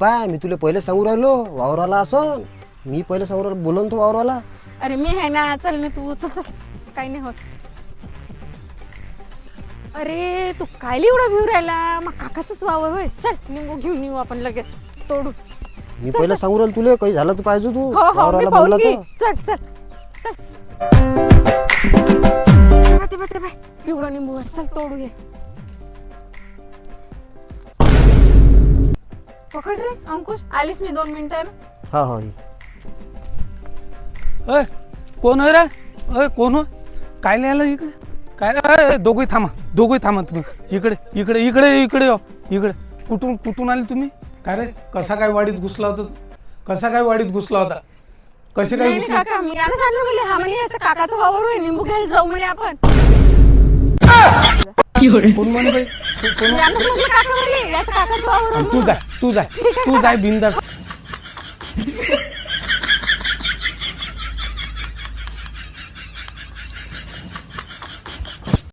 पाय मी तुला पहिले सांगू राहिलो वावराला असं मी पहिले सांगू राहिलो बोलून तो वावराला. अरे मी आहे ना, चल ना तू, चल चल, काही नाही होत. अरे तू काय एवढा भिऊ राहिला? मग काकाचाच वावर होय. चल निंबू घेऊन येऊ आपण लगेच तोडू. मी पहिले सांगू राहिलो तुला काही झालं तर पाहिजे तू हो हो, मी वावराला पाहून बोलला घेईन. तर. चल चल चल. पिवळा निंबू आहे. चल तोडू घे. पकड रे अंकुश, आलीस मी 2 मिनिटांनी. हा हा अय कोण आहे रे? अय कोण हो? काय लिहायला इकडे? काय दोघंही थांबा तुम्ही. इकडे इकडे इकडे इकडे हो इकडे. कुठून आले तुम्ही? काय रे कसा काय वाडीत घुसला होता? कसा काय वाडीत घुसला होता? कसे काय नाही घुसले? काका, मी आता सांगितलं बोलले, हा म्हणे याचा काकाचा वावर होय, निंबू घ्यायला जाऊ म्हणे आपण. कोण म्हणे बाई? कोण? मी आता म्हटलं काका म्हणे याचा काकाचा वावर आणि आहे. तू जाय बिंदास.